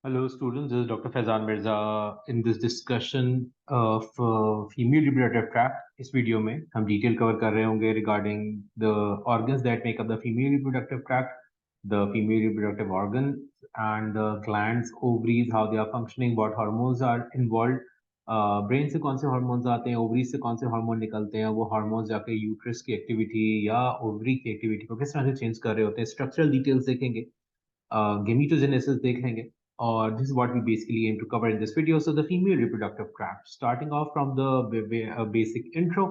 Hello, students. This is Dr. Faizan Mirza. In this discussion of female reproductive tract, इस video में हम detail cover कर रहे होंगे regarding the organs that make up the female reproductive tract, the female reproductive organs, and the glands, ovaries, how they are functioning, what hormones are involved. Brain से कौन से hormones आते हैं, ओवरी से कौन से हार्मोन निकलते हैं, वो हार्मोन्स जाके यूट्रस की एक्टिविटी या ओवरी की एक्टिविटी को किस तरह से चेंज कर रहे होते हैं, स्ट्रक्चरल डिटेल्स देखेंगे, gametogenesis देख लेंगे. Or this is what we basically aim to cover in this video. So the female reproductive tract, starting off from the basic intro.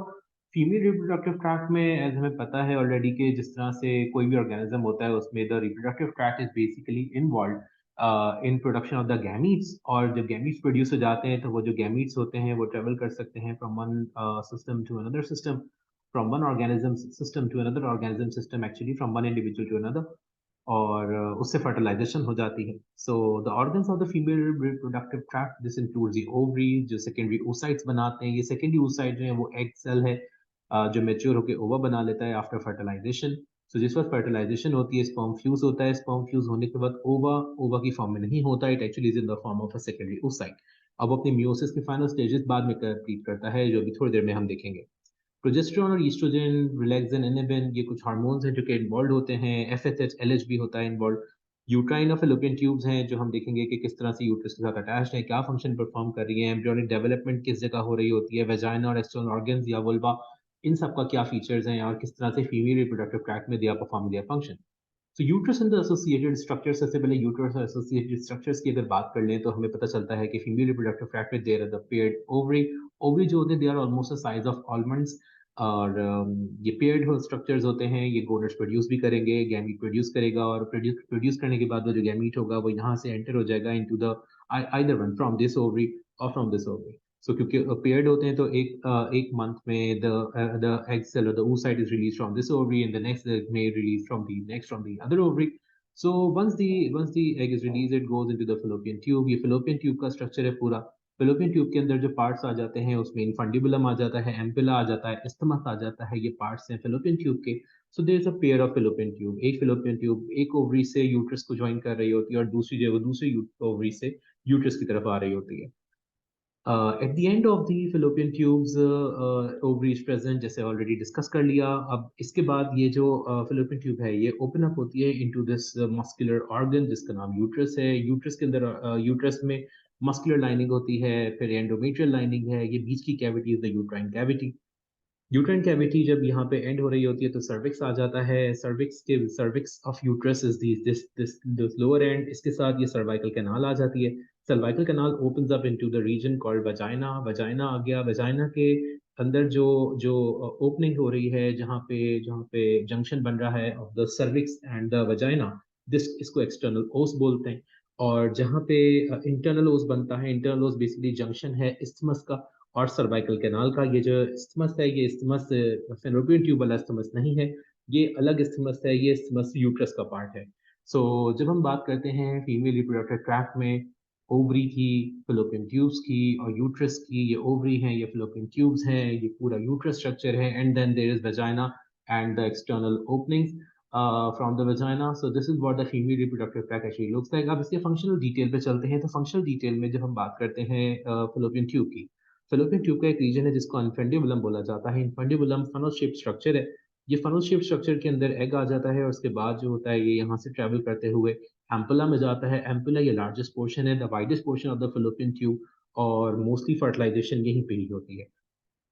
Female reproductive tract में एज हमें पता है ऑलरेडी कि जिस तरह से कोई भी ऑर्गेनिज्म होता है उसमें the reproductive tract is basically involve in production of the gametes. और जब गैमीट्स प्रोड्यूस हो जाते हैं तो वो जो गैमीट्स होते हैं वो ट्रेवल कर सकते हैं from one system to another system, from one organism system to another organism system, actually from one individual to another. और उससे फर्टिलाइजेशन हो जाती है. So the organs of the female reproductive tract, this includes the ovary जो secondary oocytes बनाते हैं. ये secondary oocyte जो है वो एग सेल है जो मेच्योर होकर ओवा बना लेता है आफ्टर फर्टिलाइजेशन. सो जिस वक्त फर्टिलाइजेशन होती है स्पर्म फ्यूज होता है. स्पर्म फ्यूज होने के बाद ओवा ओवा की फॉर्म में नहीं होता. It actually is in the form of a secondary oocyte. अब अपनी मियोसिस के फाइनल स्टेजेस बाद में कंप्लीट करता है जो भी थोड़ी देर में हम देखेंगे. प्रोजेस्टेरॉन और ईस्ट्रोजन, रिलैक्सिन, इनिबिन, ये कुछ हार्मोन्स हैं जो कि इन्वॉल्व होते हैं. एफएसएच, एलएच भी होता है इन्वॉल्व. यूट्राइन और फैलोपियन ट्यूब्स हैं जो हम देखेंगे कि किस तरह से यूट्रस के साथ अटैच्ड है, क्या फंक्शन परफॉर्म कर रही है, एम्ब्रियोनिक डेवलपमेंट किस जगह हो रही होती है, वेजाइना और एक्सटर्नल ऑर्गन्स या वल्वा, इन सब का क्या फीचर्स हैं और किस तरह से फीमेल रिप्रोडक्टिव ट्रैक्ट में they are perform their function. तो uterus and the associated structures, सबसे पहले यूट्रस और एसोसिएटेड स्ट्रक्चर्स की अगर बात कर लें तो हमें पता चलता है कि फीमेल रिप्रोडक्टिव ट्रैक्ट में there are the paired ovary. Ovary जो होते हैं they are almost the size of almonds. और ये पेयर्ड स्ट्रक्चर्स होते हैं. ये गोनट्स प्रोड्यूस भी करेंगे, गैमीट प्रोड्यूस करेगा और प्रोड्यूस करने के बाद वो जो गैमीट होगा वो यहाँ से एंटर हो जाएगा into the either one from this ovary और फ्रॉम दिस ओवरी. सो क्योंकि पेयर्ड होते हैं तो एक मंथ में the egg cell or the oocyte is released from this ovary and the next egg may release from the next from the other ovary. So once the egg is released it goes into the fallopian tube. ये fallopian tube का structure है पूरा. fallopian tube के अंदर जो parts आ जाते हैं उसमें इनफंडिबुलम आ जाता है, एम्पिला आ जाता है, isthmus आ जाता है. ये पार्ट्स हैं fallopian tube के. So there is a pair of fallopian tube. एक fallopian tube एक ओवरी से यूट्रस को ज्वाइन कर रही होती है और दूसरी जो है वो दूसरी ओवरी से यूट्रस की तरफ आ रही होती है. At the end of the fallopian tubes, ovaries present, जैसे ऑलरेडी डिस्कस कर लिया. अब इसके बाद ये जो fallopian tube है ये ओपन अप होती है into this muscular organ जिसका नाम यूट्रस है. यूट्रस के अंदर यूट्रस में मस्कुलर लाइनिंग होती है, फिर एंडोमेट्रियल लाइनिंग है. ये बीच की cavity is the uterine cavity. Uterine cavity जब यहाँ पे एंड हो रही होती है तो सर्विक्स आ जाता है. Cervix of uterus is this lower end. इसके साथ ये सर्वाइकल कैनाल आ जाती है. Cervical canal opens up into the region called vagina. Vagina आ गया. वजाइना के अंदर जो जो ओपनिंग हो रही है जहाँ पे जंक्शन बन रहा है of the cervix and the vagina, this इसको एक्सटर्नल ओस बोलते हैं. और जहाँ पे इंटरनल ओस बनता है, इंटरनल ओस बेसिकली जंक्शन है इस्थमस का और सर्वाइकल कैनाल का. ये जो इस्थमस है ये इस्थमस फेलोपियन ट्यूब वाला इस्थमस नहीं है, ये अलग इस्थमस है. ये इस्थमस यूट्रस का पार्ट है. जब हम बात करते हैं फीमेल रिप्रोडक्टिव ट्रैक्ट में ओवरी की, फेलोपियन ट्यूब्स की और यूट्रस की, ये ओवरी हैं, ये फेलोपियन ट्यूब्स हैं, ये पूरा यूट्रस स्ट्रक्चर है. And then there is vagina and the external openings from the vagina. So this is what the female reproductive tract actually looks like. अब इसके फंक्शनल डिटेल पे चलते हैं. तो फंक्शनल डिटेल में जब हम बात करते हैं फेलोपियन ट्यूब की, फेलोपियन ट्यूब का एक रीजन है जिसको इनफंडिबुलम बोला जाता है. इनफंडिबुलम फनल शेप स्ट्रक्चर है. ये फनल शेप स्ट्रक्चर के अंदर एग आ जाता है और उसके बाद जो होता है ये यहाँ से ट्रेवल करते हुए एम्पुला में जाता है. एम्पुला ये लार्जेस्ट पोर्शन है, the widest portion of the fallopian tube. और मोस्टली फर्टिलाइजेशन यहीं पे ही होती है.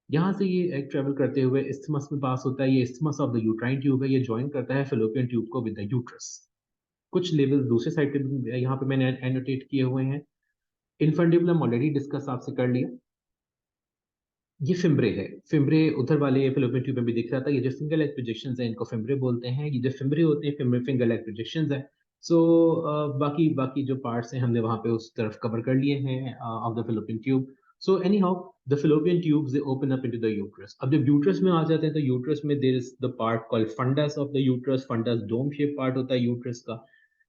यहाँ से ये एग ट्रेवल करते हुए इस्थमस में पास होता है. ये isthmus of the uterine tube है. ये ज्वाइन करता है फेलोपियन ट्यूब को विद द यूट्रस. कुछ लेवल दूसरे साइड पे यहाँ पे मैंने एनोटेट किए हुए हैं. इनफंडिबुलम ऑलरेडी डिस्कस आपसे कर लिया. ये फिम्ब्रे है. फिम्ब्रे उधर वाले फेलोपियन ट्यूब में भी दिख रहा था. ये जो फिंगर लेग प्रोजेक्शंस हैं इनको फिम्ब्रे बोलते हैं. ये जो फिम्ब्रे होते हैं फिंगर लेग प्रोजेक्शंस है. सो बाकी बाकी जो पार्ट्स हैं हमने वहां पे उस तरफ कवर कर लिए हैं of the fallopian tube. So any how the fallopian tubes they open up into the uterus. अब जब यूट्रस में आ जाते हैं तो यूट्रस में there is the part called fundus of the uterus. Fundus dome shape part होता है uterus का.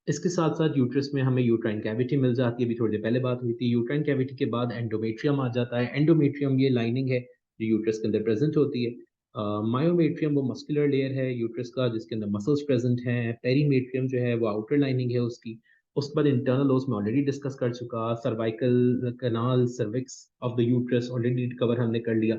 इसके साथ साथ यूट्रस में हमें यूट्राइन कैविटी मिल जाती है. अभी थोड़ी देर पहले बात हुई थी. यूट्राइन कैविटी के बाद एंडोमेट्रियम आ जाता है. एंडोमेट्रियम ये लाइनिंग है जो यूट्रस के अंदर प्रेजेंट होती है. मायोमेट्रियम वो मस्कुलर लेयर है यूट्रस का जिसके अंदर मसल्स प्रेजेंट हैं. पेरीमेट्रियम जो है वो आउटर लाइनिंग है उसकी. उसके बाद इंटरनल ओस में ऑलरेडी डिस्कस कर चुका, cervical canal, cervix of the uterus already cover हमने कर लिया।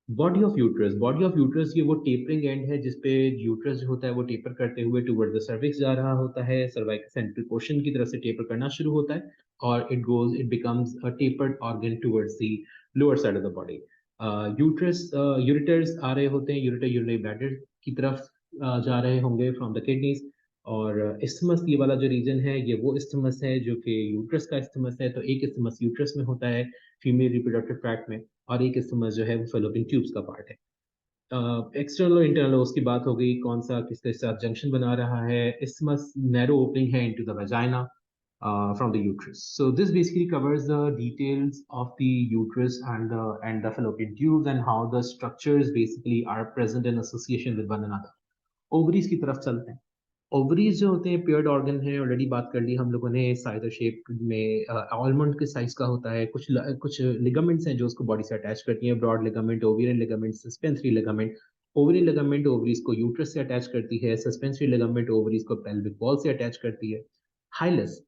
बॉडी ऑफ यूट्रस ये वो टेपरिंग एंड है जिसपे यूट्रस जो होता है वो टेपर करते हुए टुवर्ड द सर्विक्स जा रहा होता है, सर्वाइकल सेंट्रल पोर्शन की तरफ से टेपर करना शुरू होता है और it becomes a tapered organ towards the lower side of the body. Ureters आ रहे होते हैं, यूरिनरी ब्लैडर की तरफ जा रहे होंगे फ्रॉम द किडनीज। और इस्थमस ये वाला जो रीजन है ये वो इस्थमस है जो कि यूट्रस का इस्थमस है। तो एक इस्थमस यूट्रस में होता है फीमेल रिप्रोडक्टिव ट्रैक्ट में, और एक इस्थमस जो है वो फेलोपियन ट्यूब्स का पार्ट है। एक्सटर्नल और इंटरनल उसकी बात हो गई, कौन सा किसके साथ जंक्शन बना रहा है। इस्थमस नैरो ओपनिंग है into the vagina from the uterus. So this basically covers the details of the uterus and the fallopian tubes and how the structures basically are present in association with one another. Ovaries की तरफ चलते हैं। Ovaries जो होते हैं paired organ है, already बात कर ली हम लोगों ने। साइज और शेप में आलमंड के साइज का होता है। कुछ लिगामेंट्स हैं जो उसको बॉडी से अटैच करती हैं, broad ligament, ovarian ligament, suspensory ligament. Ovarian ligament ovaries को यूट्रस से अटैच करती है, सस्पेंसरी लिगामेंट ओवरीज को पेल्विक वॉल से अटैच करती है। हाइलस,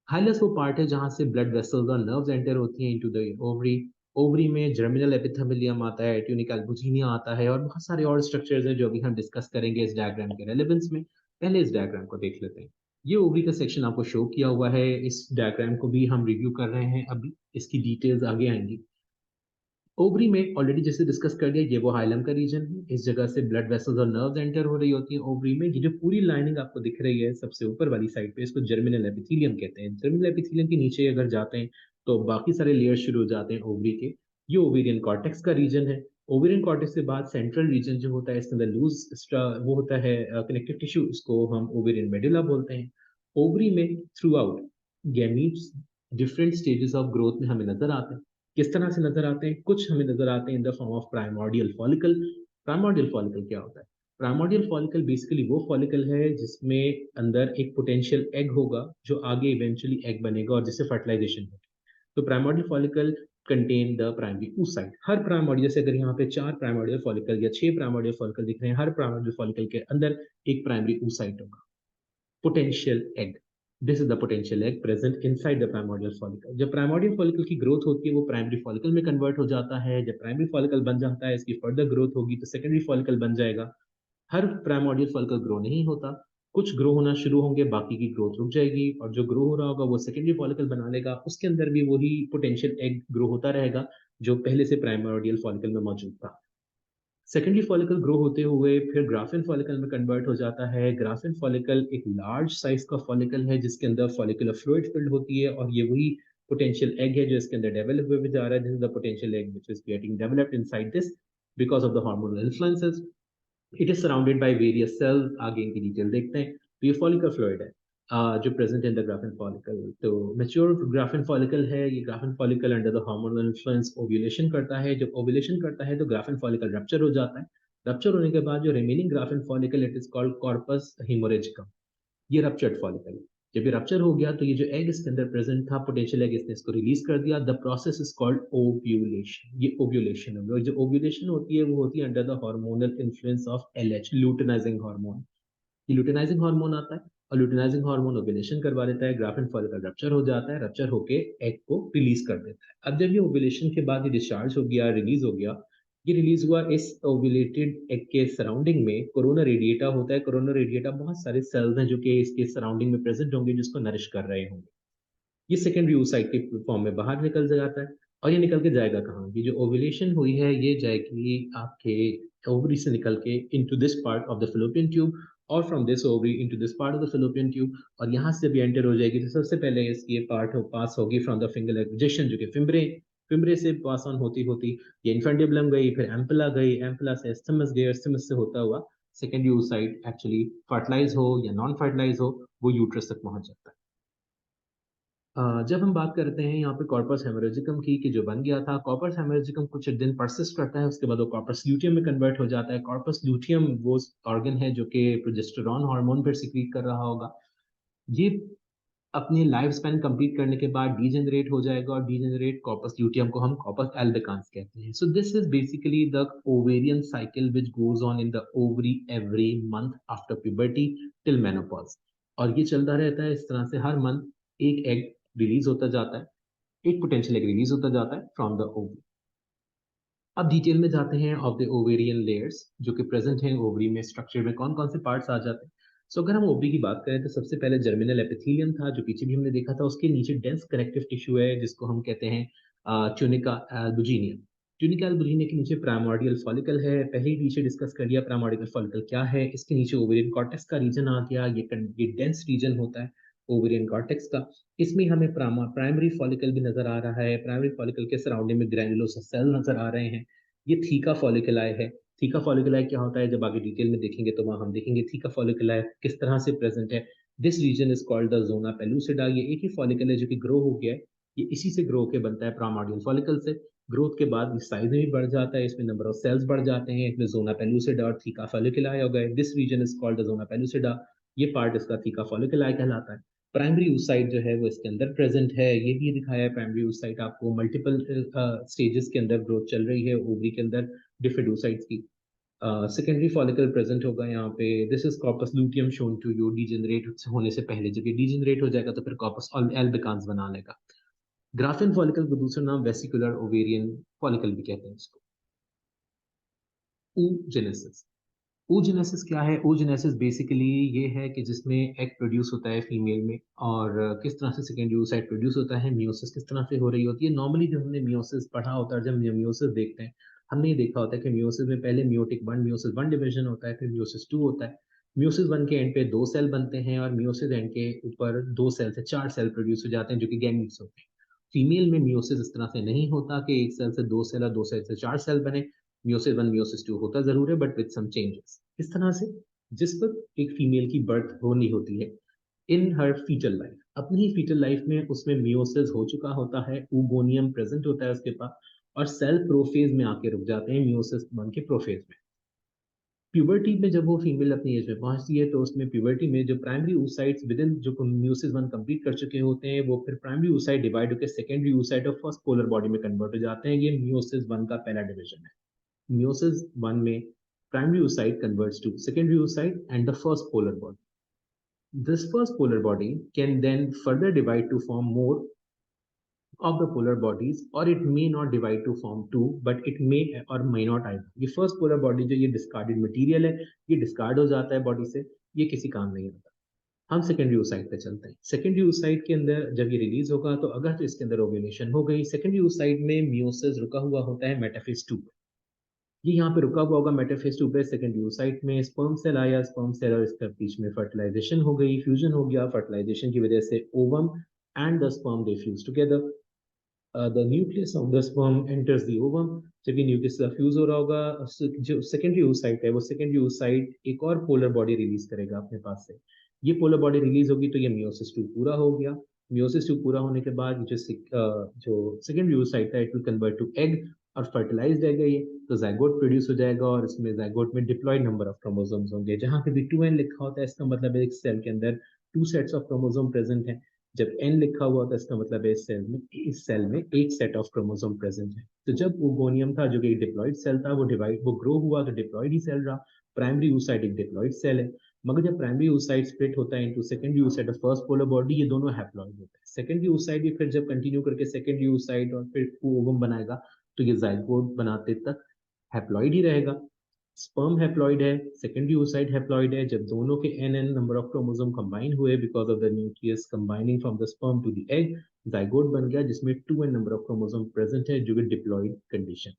हाइलस वो पार्ट है जहां से ब्लड वेसल्स और नर्व्स एंटर होती हैं इनटू द ओवरी। ओवरी में जर्मिनल एपिथेलियम आता है, ट्यूनिकल बुझिनिया आता है और बहुत सारे और स्ट्रक्चर्स हैं जो अभी हम डिस्कस करेंगे इस डायग्राम के रेलेवेंस में। पहले इस डायग्राम को देख लेते हैं। ये ओवरी का सेक्शन आपको शो किया हुआ है, इस डायग्राम को भी हम रिव्यू कर रहे हैं, अभी इसकी डिटेल्स आगे आएंगी। ओवरी में ऑलरेडी जैसे डिस्कस कर दिया, ये वो हाइलम का रीजन है, इस जगह से ब्लड वेसल्स और नर्व्स एंटर हो रही होती हैं ओवरी में। ये जो पूरी लाइनिंग आपको दिख रही है सबसे ऊपर वाली साइड पे, इसको जर्मिनल एपिथेलियम कहते हैं। जर्मिनल एपिथेलियम के नीचे अगर जाते हैं तो बाकी सारे लेयर शुरू हो जाते हैं ओवरी के। ये ओवेरियन कॉर्टेक्स का रीजन है। ओवेरियन कॉर्टेक्स के बाद सेंट्रल रीजन जो होता है इसके अंदर लूज वो होता है कनेक्टिव टिश्यू, इसको हम ओवेरियन मेडुला बोलते हैं। ओवरी में through out gametes different stages of growth में हमें नजर आते हैं। किस तरह से नजर आते हैं? कुछ हमें नजर आते हैं in the form of primordial follicle. Primordial follicle क्या होता है? प्राइमोर्डियल फॉलिकल बेसिकली वो फॉलिकल है जिसमें अंदर एक पोटेंशियल एग होगा जो आगे इवेंचुअली एग बनेगा और जिससे फर्टिलाइजेशन होगी। तो primordial follicle contain the primary oocyte। Her primordial से अगर यहाँ पे 4 प्राइमोर्डियल फॉलिकल या 6 प्राइमोर्डियल फॉलिकल दिख रहे हैं, हर प्राइमोर्डियल फॉलिकल के अंदर एक प्राइमरी oocyte होगा, potential egg. This is the potential egg present inside the primordial follicle. जब प्राइमोर्डियल फॉलिकल की ग्रोथ होती है वो प्राइमरी फॉलिकल में कन्वर्ट हो जाता है। जब प्राइमरी फॉलिकल बन जाता है, इसकी फर्दर ग्रोथ होगी तो सेकेंडरी फॉलिकल बन जाएगा। हर प्राइमोर्डियल फॉलिकल ग्रो नहीं होता, कुछ ग्रो होना शुरू होंगे, बाकी की ग्रोथ रुक जाएगी, और जो ग्रो हो रहा होगा वो सेकेंडरी फॉलिकल बना लेगा, उसके अंदर भी वही पोटेंशियल एग ग्रो होता रहेगा जो पहले से प्राइमोर्डियल फॉलिकल में मौजूद था। सेकेंडरी फॉलिकल ग्रो होते हुए फिर ग्राफिन फॉलिकल में कन्वर्ट हो जाता है। ग्राफिन फॉलिकल एक लार्ज साइज का फॉलिकल है जिसके अंदर फॉलिकुलर फ्लूइड फिल्ड होती है, और ये वही पोटेंशियल एग है जो इसके अंदर डेवलप हुए जा रहा है। This is the potential egg which is getting developed inside this because of the hormonal influences. It is surrounded by various cells. आगे इनकी डिटेल देखते हैं। तो ये फॉलिकल फ्लूइड है जो present in the graphene follicle. तो मैच्योर ग्राफिन फॉलिकल है ये। Graphene follicle under the hormonal influence ovulation करता है। जब ओव्यूलेशन करता है तो ग्राफिन फॉलिकल रप्चर हो जाता है। रप्चर होने के बाद जो remaining Graafian follicle it is called corpus haemorrhagicum. ये रप्चर्ड फॉलिकल है। जब ये रप्चर हो गया तो ये जो एग इसके अंदर प्रेजेंट था, पोटेंशियल एग, इसने इसको रिलीज कर दिया। The process is called ovulation. ये ओव्यूलेशन है। जो ओव्यूलेशन होती है वो होती है under the hormonal influence of LH, luteinizing hormone. ये लूटेनाइजिंग हार्मोन आता है और लूटेनाइजिंग हार्मोन ओव्यूलेशन करवा देता है। ग्राफिन फॉलिकल रप्चर हो जाता है, रप्चर होके एग को रिलीज कर देता है। अब जब ये ओव्यूलेशन के बाद ये डिस्चार्ज हो गया, रिलीज हो गया, ये रिलीज हुआ, इस ओव्यूलेटेड एग के सराउंडिंग में कोरोना रेडिएटा होता है। कोरोना रेडिएटा बहुत सारे सेल्स हैं जो कि इसके सराउंडिंग में प्रेजेंट होंगे जिसको नरिश कर रहे होंगे। ये सेकेंडरी oocyte के फॉर्म में बाहर निकल जाता है। और ये निकल के जाएगा कहाँ? ये जो ओव्यूलेशन हुई है ये जाएगी आपके ओवरी से निकल के into this part of the fallopian tube, और from this ovary into this part of the fallopian tube. और यहाँ से भी एंटर हो जाएगी तो सबसे पहले इसकी पार्ट पास होगी फ्रॉम द फिंगर एक्विजिशन जो कि फिम्ब्रे, फिम्ब्रे से पास ऑन होती होती ये इन्फेंटिबुलम गई, फिर एम्पला गई, एम्पला से एस्थमस गई, एस्थमस से होता हुआ सेकेंडरी oocyte एक्चुअली फर्टिलाइज हो या नॉन फर्टिलाइज हो वो यूट्रस तक पहुंच जाता है। जब हम बात करते हैं यहाँ पे कॉर्पस हेमोरेजिकम की कि जो बन गया था, कॉर्पस हेमोरेजिकम कुछ दिन परसिस्ट करता है, उसके बाद वो कॉर्पस ल्यूटियम में कन्वर्ट हो जाता है। कॉर्पस ल्यूटियम वो ऑर्गन है जो कि प्रोजेस्टेरॉन हार्मोन पर सिक्रीट कर रहा होगा। ये अपनी लाइफ स्पैन कंप्लीट करने के बाद डीजेनरेट हो जाएगा, और डीजेनरेट कॉर्पस ल्यूटियम को हम कॉर्पस एल्बिकांस कहते हैं। So this is basically the ovarian cycle which goes on in the ovary every month after puberty till menopause. और ये चलता रहता है इस तरह से, हर मंथ एक एग रिलीज होता जाता है, एक पोटेंशियल एग रिलीज होता जाता है फ्रॉम द ओवरी। अब डिटेल में जाते हैं ऑफ द ओवेरियन लेयर्स जो कि प्रेजेंट हैं ओवरी में, स्ट्रक्चर में कौन कौन से पार्ट्स आ जाते हैं। सो अगर हम ओवरी की बात करें तो सबसे पहले जर्मिनल एपिथेलियम था जो पीछे भी हमने देखा था, उसके नीचे डेंस कनेक्टिव टिश्यू है जिसको हम कहते हैं ट्यूनिका एल्बुजिनिया। ट्यूनिका एल्बुजिनिया के नीचे प्राइमोर्डियल फॉलिकल है, पहले ही पीछे डिस्कस कर लिया प्राइमोर्डियल फॉलिकल क्या है। इसके नीचे ओवेरियन कॉर्टेक्स का रीजन आ गया, ये डेंस रीजन होता है ओवेरियन कॉर्टेक्स का। इसमें हमें प्राइमरी फॉलिकल भी नजर आ रहा है, प्राइमरी फॉलिकल के सराउंडिंग में ग्रैन्युलोसा सेल नजर आ रहे हैं। ये थीका फॉलिकुलाई है। थीका फॉलिकुलाई क्या होता है, जब आगे डिटेल में देखेंगे तो वहां हम देखेंगे थीका फॉलिकुलाई किस तरह से प्रेजेंट है। This region is called the zona pellucida. ये एक ही फॉलिकल है जो कि ग्रो हो गया है, ये इसी से ग्रो के बनता है प्राइमोर्डियल फॉलिकल से। ग्रोथ के बाद साइज में भी बढ़ जाता है, इसमें नंबर ऑफ सेल्स बढ़ जाते हैं, इसमें जोना पेलुसिडा और थीका फॉलिकुलाई हो गए। This region is called the zona pellucida. ये पार्ट इसका थीका फॉलिकुलाई कहलाता है। प्राइमरी oocyte जो है वो इसके अंदर प्रेजेंट है, ये भी दिखाया है प्राइमरी oocyte आपको, मल्टीपल स्टेजेस के अंदर ग्रोथ चल रही है ओवरी के अंदर डिफरेंट oocytes की। सेकेंडरी फॉलिकल प्रेजेंट होगा यहाँ पे। This is corpus luteum shown to you, degenerate होने से पहले, जब ये डीजेनरेट हो जाएगा तो फिर कॉर्पस एल्बिकान्स बना लेगा। ग्राफिन फॉलिकल का दूसरा नाम वेसिकुलर ओवेरियन फॉलिकल भी कहते हैं इसको। oogenesis। oogenesis क्या है? oogenesis बेसिकली ये है कि जिसमें एग प्रोड्यूस होता है फीमेल में, और किस तरह से सेकेंडरी oocyte प्रोड्यूस होता है, मियोसिस किस तरह से हो रही होती है। नॉर्मली जब हमने मियोसिस पढ़ा होता है, जब मियोसिस देखते हैं, हमने ये देखा होता है कि मियोसिस में पहले मियोसिस वन डिवीजन होता है, फिर मियोसिस टू होता है। मियोसिस वन के एंड पे दो सेल बनते हैं और मियोसिस एंड के ऊपर दो सेल से चार सेल प्रोड्यूस हो जाते हैं जो कि गैमीट्स होते हैं। फीमेल में मियोसिस इस तरह से नहीं होता कि एक सेल से दो सेल और दो सेल से चार सेल बने। मियोसिस वन मियोसिस टू होता जरूर है बट विद सम चेंजेस। इस तरह से जिस पर एक फीमेल की बर्थ होनी होती है इन हर फीटल लाइफ, अपनी ही फीटल लाइफ में उसमें मियोसिस हो चुका होता है, ऊगोनियम प्रेजेंट होता है उसके पास, और सेल प्रोफेज में आके रुक जाते हैं मियोसिस वन के प्रोफेज में। प्यूबर्टी में जब वो फीमेल अपनी एज में पहुंचती है तो उसमें प्यूबर्टी में जो प्राइमरी oocytes विद इन जो म्यूसिस वन कंप्लीट कर चुके होते हैं वो फिर प्राइमरी oocyte डिवाइड होकर सेकेंडरी oocyte और फर्स्ट पोलर बॉडी में कन्वर्ट हो जाते हैं। ये म्यूसिस वन का पहला डिवीजन है। म्यूसिस वन में primary oocyte converts to secondary oocyte and the first polar body. This first polar body can then further divide to form more of the polar bodies, or it may not divide to form two, but it may or may not either. ये first polar body जो ये discarded material है, ये discard हो जाता है body से, ये किसी काम नहीं आता। हम सेकेंडरी oocyte पे चलते हैं। सेकेंडरी oocyte के अंदर जब ये रिलीज होगा तो अगर तो इसके अंदर ओव्यूलेशन हो गई, सेकेंडरी oocyte में मियोसिस रुका हुआ होता है मेटाफेज टू। ये यहाँ पे रुका हुआ होगा मेटाफेज टू पे। सेकेंडरी oocyte में स्पर्म सेल आया, स्पर्म सेल और इसके बीच में फर्टिलाइजेशन हो गई, फ्यूजन हो गया। फर्टिलाइजेशन की वजह से ovum and the sperm they fuse together. The nucleus of the sperm enters the ovum. जब ये न्यूक्लियस फ्यूज हो रहा होगा, जो सेकेंडरी oocyte है वो सेकेंडरी oocyte एक और पोलर बॉडी रिलीज करेगा अपने पास से। ये पोलर बॉडी रिलीज होगी तो ये मियोसिस टू पूरा हो गया। मियोसिस टू पूरा होने के बाद जो सेकेंडरी oocyte है it will convert to egg और फर्टिलाइज रहेगा ये, तो जाइगोट प्रोड्यूस हो जाएगा और इसमें जाइगोट में डिप्लॉयड नंबर ऑफ क्रोमोसोम्स होंगे। जहां पे भी 2n लिखा होता है इसका मतलब है एक सेल के अंदर two sets of chromosome present है। जब n लिखा हुआ था इसका मतलब है इस सेल में एक सेट ऑफ क्रोमोसोम प्रेजेंट है। तो जब वो गोनियम था जो कि एक डिप्लॉयड सेल था, वो ग्रो हुआ तो डिप्लॉयड ही सेल रहा। प्राइमरी oocyte एक डिप्लॉयड सेल है। मगर जब प्राइमरी oocyte स्प्लिट होता है इनटू सेकेंडरी oocyte और फर्स्ट पोलर बॉडी, ये दोनों हैप्लॉइड होते हैं। सेकेंडरी oocyte भी फिर जब कंटिन्यू करके सेकेंडरी oocyte और फिर ओवम बनाएगा तो ये जाइगोट बनाते तक हैप्लॉइड ही रहेगा। स्पर्म हैप्लॉइड है, सेकेंडरी oocyte हैप्लॉइड है। जब दोनों के n number of chromosome combine हुए because of the nucleus combining from the sperm to the egg, zygote बन गया जिसमें 2n number of chromosome present है जो कि डिप्लॉइड कंडीशन।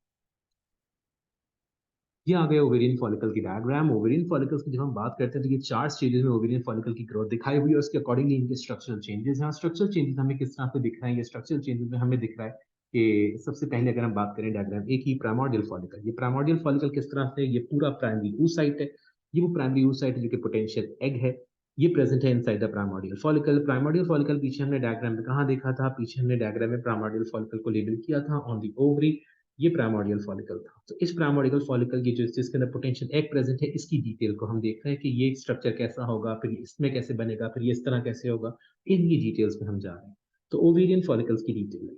ये आ गया ओवेरियन फॉलिकल की डायग्राम। ओवेरियन फॉलिकल्स की जब हम बात करते हैं तो ये चार स्टेजेस में ओवेरियन फॉलिकल की ग्रोथ दिखाई हुई है, उसके अकॉर्डिंगली इनके स्ट्रक्चरल चेंजेस हैं। स्ट्रक्चरल चेंजेस हमें किस तरह से दिख रहे हैं? ये स्ट्रक्चरल चेंजेस में हमें दिख रहा है कि सबसे पहले अगर हम बात करें डायग्राम एक ही प्राइमोर्डियल फॉलिकल, ये प्राइमोर्डियल फॉलिकल किस तरह से, ये पूरा प्राइमरी oocyte है। ये वो प्राइमरी oocyte है जो कि पोटेंशियल एग है। ये प्रेजेंट है inside the primordial follicle. Primordial follicle पीछे हमने डायग्राम में कहाँ देखा था? पीछे हमने डायग्राम में प्राइमोर्डियल फॉलिकल को लेबल किया था ऑन दी ओवरी। ये प्राइमोर्डियल फॉलिकल था। तो इस प्राइमोर्डियल फॉलिकल की जो जिसके अंदर पोटेंशियल एग प्रेजेंट है, इसकी डिटेल को हम देख रहे हैं कि ये स्ट्रक्चर कैसा होगा, फिर इसमें कैसे बनेगा, फिर ये इस तरह कैसे होगा, इन ये डिटेल्स में हम जा रहे हैं। तो ओवेरियन फॉलिकल्स की डिटेल है।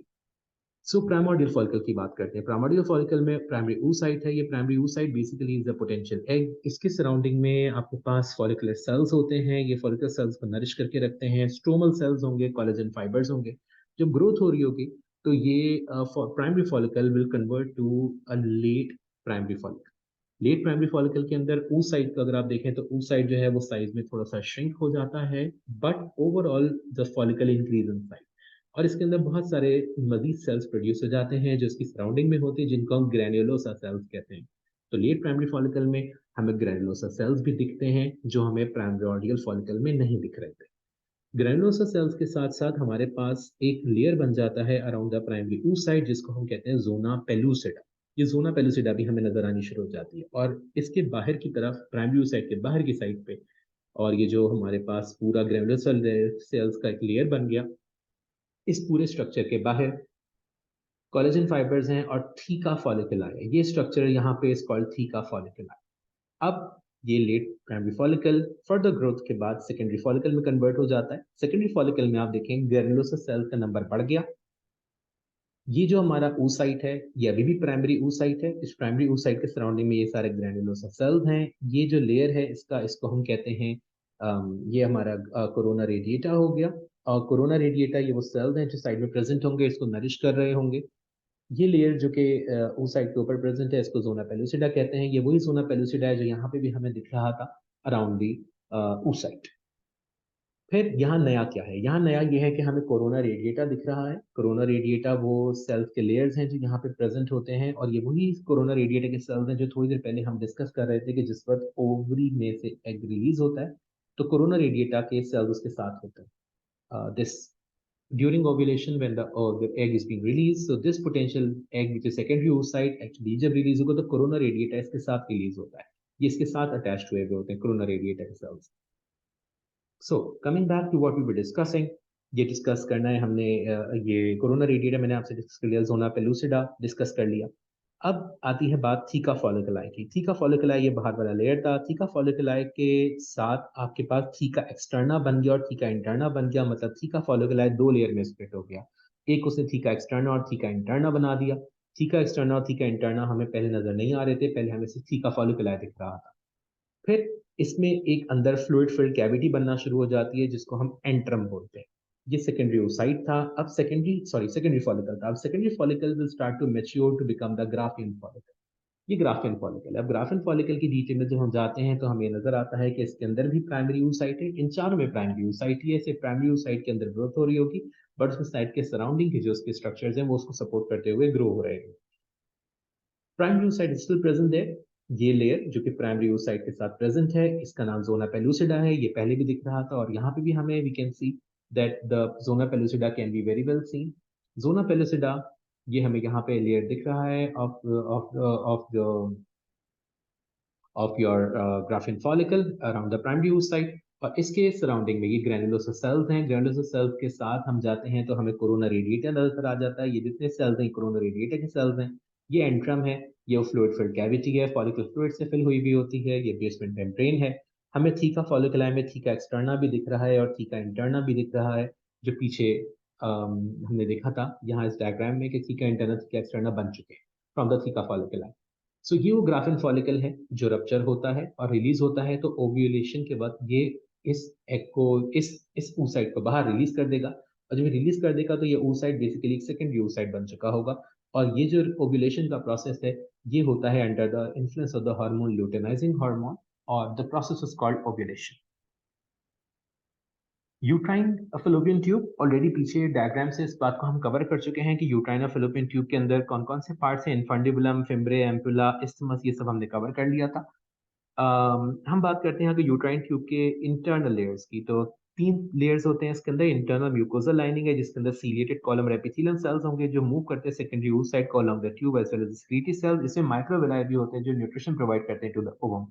सो प्राइमोर्डियल फॉलिकल की बात करते हैं। प्राइमोर्डियल फॉलिकल में प्राइमरी oocyte है। ये primary oocyte basically is the potential egg. इसके सराउंडिंग में आपके पास फॉलिकुलर सेल्स होते हैं। ये फॉलिकुलर सेल्स को नरिश करके रखते हैं। स्ट्रोमल सेल्स होंगे, कोलेजन फाइबर्स होंगे। जब ग्रोथ हो रही होगी तो ये primary follicle will convert to a late primary follicle. Late primary follicle के अंदर oocyte का अगर आप देखें तो oocyte जो है वो साइज में थोड़ा सा श्रिंक हो जाता है, but overall the follicle increase in size. और इसके अंदर बहुत सारे मजीद सेल्स प्रोड्यूस हो जाते हैं जो इसकी सराउंडिंग में होते हैं, जिनको हम ग्रैन्युलोसा सेल्स कहते हैं। तो लेट प्राइमरी फॉलिकल में हमें ग्रैन्युलोसा सेल्स भी दिखते हैं जो हमें प्राइमोर्डियल फॉलिकल में नहीं दिख रहे थे। ग्रैन्युलोसा सेल्स के साथ साथ हमारे पास एक लेयर बन जाता है अराउंड द प्राइमरी oocyte जिसको हम कहते हैं जोना पेलुसिडा। ये जोना पेलुसिडा भी हमें नजर आनी शुरू हो जाती है और इसके बाहर की तरफ प्राइमरी oocyte के बाहर की साइड पे, और ये जो हमारे पास पूरा ग्रैन्युलोसा सेल्स का एक लेयर बन गया, इस पूरे स्ट्रक्चर के बाहर कोलेजन फाइबर्स हैं और थीका फॉलिकल है। ये स्ट्रक्चर यहाँ पे इज कॉल्ड थीका फॉलिकल। अब ये late primary follicle further growth के बाद सेकेंडरी फॉलिकल में कन्वर्ट हो जाता है। सेकेंडरी फॉलिकल में आप देखें ग्रैन्युलोसा सेल का नंबर बढ़ गया। ये जो हमारा oocyte है ये अभी भी प्राइमरी oocyte है। इस प्राइमरी oocyte के सराउंडिंग में ये सारे ग्रैन्युलोसा सेल्स हैं। ये जो लेयर है इसको हम कहते हैं ये हमारा कोरोना रेडिएटा हो गया। और कोरोना रेडिएटा ये वो सेल्स हैं जो साइड में प्रेजेंट होंगे, इसको नरिश कर रहे होंगे। ये लेयर जो कि oocyte के ऊपर प्रेजेंट है इसको जोना पेलुसिडा कहते हैं। ये वही जोना पेलुसिडा है जो यहाँ पे भी हमें दिख रहा था अराउंड दी oocyte। फिर यहाँ नया क्या है? यहाँ नया ये है कि हमें कोरोना रेडिएटा दिख रहा है। कोरोना रेडिएटा वो सेल्स के लेयर्स हैं जो यहाँ पे प्रेजेंट होते हैं, और ये वही कोरोना रेडिएटा के सेल्स हैं जो थोड़ी देर पहले हम डिस्कस कर रहे थे कि जिस वक्त ओवरी में से एग रिलीज होता है तो कोरोना रेडिएटा के सेल्स उसके साथ होते हैं। This during ovulation when the egg is being released, so this potential egg which is secondary oocyte actually जब रिलीज होगा तो कोरोना रेडिएटा इसके साथ रिलीज होता है। ये इसके साथ अटैच्ड हुए होते हैं कोरोना रेडिएटा के cells. So coming back to what we were discussing, ये डिस्कस करना है हमने ये कोरोना रेडिएटा मैंने आपसे डिस्कस कर लिया, जोना पेलुसिडा डिस्कस कर लिया। अब आती है बात थीका फॉलिकुलाई की। थीका फॉलिकुलाई ये बाहर वाला लेयर था। थीका फॉलिकुलाई के साथ आपके पास थीका एक्सटर्ना बन गया और थीका इंटरना बन गया। मतलब थीका फॉलिकुलाई दो लेयर में स्प्लिट हो गया। एक उसने थीका एक्सटर्ना और थीका इंटरना बना दिया। थीका एक्सटर्ना और थीका इंटरना हमें पहले नजर नहीं आ रहे थे, पहले हमें सिर्फ थीका फॉलिकुलाई दिख रहा था। फिर इसमें एक अंदर फ्लूइड फिल्ड कैविटी बनना शुरू हो जाती है जिसको हम एंट्रम बोलते हैं। ये सेकेंडरी oocyte था। अब सेकेंडरी फॉलिकल था। अब secondary follicle will start to mature to become the Graafian follicle. ये ग्राफियन फॉलिकल है। अब ग्राफियन फॉलिकल की डिटेल में जब हम जाते हैं तो हमें नजर आता है कि इसके अंदर भी प्राइमरी oocyte है। इन चारों में प्राइमरी oocyte ही है। सिर्फ प्राइमरी oocyte के अंदर ग्रोथ हो रही होगी, बट उसके साइड के सराउंडिंग के जो उसके स्ट्रक्चर्स हैं वो उसको सपोर्ट करते हुए ग्रो हो रहे हैं। Primary oocyte is still present there। ये लेयर जो कि प्राइमरी oocyte के साथ प्रेजेंट है इसका नाम जोना पेलुसिडा है। ये पहले भी दिख रहा था और यहाँ पे भी हमें we can see that the zona pellucida can be very well seen. Zona pellucida ये हमें यहाँ पे लेयर दिख रहा है of of of the of your Graafian follicle around the primary oocyte। और इसके सराउंडिंग में ये ग्रैनुलोसा सेल्स हैं। ग्रैनुलोसा सेल्स के साथ हम जाते हैं तो हमें कोरोना रेडिएटा नजर आ जाता है। ये जितने सेल्स हैं कोरोना रेडिएटा के सेल्स हैं। ये एंट्रम है। ये फ्लूइड फिल्ड कैविटी है, फॉलिकल फ्लूइड से फिल हुई भी होती है। ये बेसमेंट मेम्ब्रेन है। हमें थीका फॉलिकुलाई में थीका एक्सटर्ना भी दिख रहा है और थीका इंटरना भी दिख रहा है, जो पीछे हमने देखा था यहाँ इस डायग्राम में कि थीका इंटरना थीका एक्सटर्ना बन चुके हैं फ्रॉम द थीका फॉलिकुलाई। सो ये वो ग्राफिन फॉलिकल है जो रप्चर होता है और रिलीज होता है। तो ओव्यूलेशन के वक्त ये इस एग को इस oocyte को बाहर रिलीज कर देगा, और जब रिलीज कर देगा तो ये oocyte बेसिकली एक सेकेंडरी oocyte बन चुका होगा। और ये जो ओव्यूलेशन का प्रोसेस है ये होता है under the influence of the hormone luteinizing hormone, और the process is called ovulation. Uterine fallopian tube, already पीछे डायग्राम से इस बात को हम कवर कर चुके हैं कि यूट्राइन फैलोपियन ट्यूब के अंदर कौन कौन से पार्ट्स हैं। इन्फंडिबुलम, फिम्ब्रे, एम्पुला, इस्थमस, ये सब हमने कवर कर लिया था। हम बात करते हैं कि यूट्राइन ट्यूब के इंटरनल लेयर्स की। तो तीन लेयर्स होते हैं इसके अंदर। इंटरनल म्यूकोजल लाइनिंग है जिसके अंदर सीलिएटेड कॉलम रेपिथेलियम सेल्स होंगे जो मूव करते हैं सेकेंडरी oocyte को along the tube as well as secretory cells. इसमें माइक्रोविलाई भी होते हैं जो न्यूट्रिशन प्रोवाइड करते हैं to the ovum.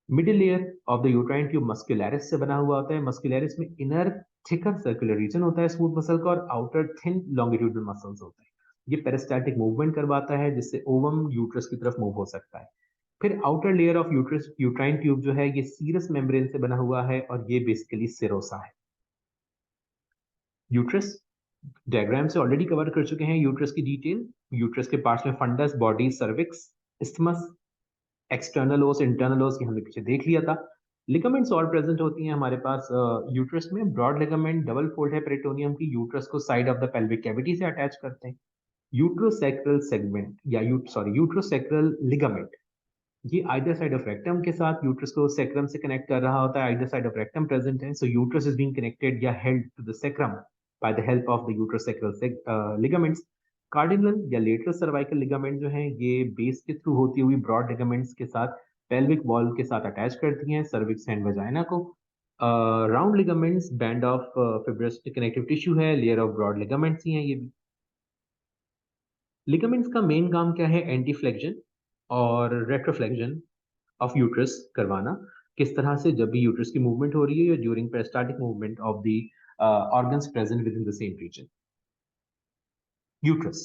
Middle layer of the uterine tube muscularis से बना हुआ होता है। मस्कुलरिस में इनर थिकर सर्कुलर रीजन होता है स्मूथ मसल का, और आउटर थिन लॉन्गिट्यूडनल मसल्स होते हैं। ये पेरिस्टाल्टिक मूवमेंट करवाता है जिससे ओवम यूट्रस की तरफ मूव हो सकता है। फिर outer layer of uterus uterine tube जो है ये सीरस मेम्ब्रेन से बना हुआ है और ये बेसिकली सिरोसा है। यूट्रस डायग्राम से ऑलरेडी कवर कर चुके हैं यूट्रस की डिटेल। यूट्रस के पार्ट्स में fundus, body, cervix, isthmus, external os, internal os की हमने पीछे देख लिया था। लिगामेंट्स और प्रेजेंट होती हैं हमारे पास यूट्रस में। ब्रॉड लिगामेंट डबल फोल्ड है पेरिटोनियम की, यूट्रस को side of the pelvic cavity से अटैच करते हैं। यूट्रोसैक्रल सेगमेंट या यूट्रोसैक्रल लिगामेंट, ये आइदर साइड ऑफ रेक्टम के साथ यूट्रस को सेक्रम से कनेक्ट कर रहा होता है। Either side of rectum present है, so uterus is being connected या held to the sacrum by the help of the uterosacral ligaments. Cardinal या लेटरल सर्वाइकल लिगामेंट जो है ये बेस के थ्रू होती हुई ब्रॉड लिगामेंट्स के साथ पेल्विक वॉल के साथ अटैच करती हैं सर्विक्स एंड वजाइना को। Round ligaments band of fibrous connective tissue है, लेयर ऑफ ब्रॉड लिगामेंट्स ही हैं ये भी। लिगामेंट्स का मेन काम क्या है? एंटीफ्लेक्शन और रेट्रोफ्लेक्शन ऑफ यूट्रस करवाना। किस तरह से? जब भी यूट्रस की मूवमेंट हो रही है या during peristaltic movement of the organs present within the same region. Uterus,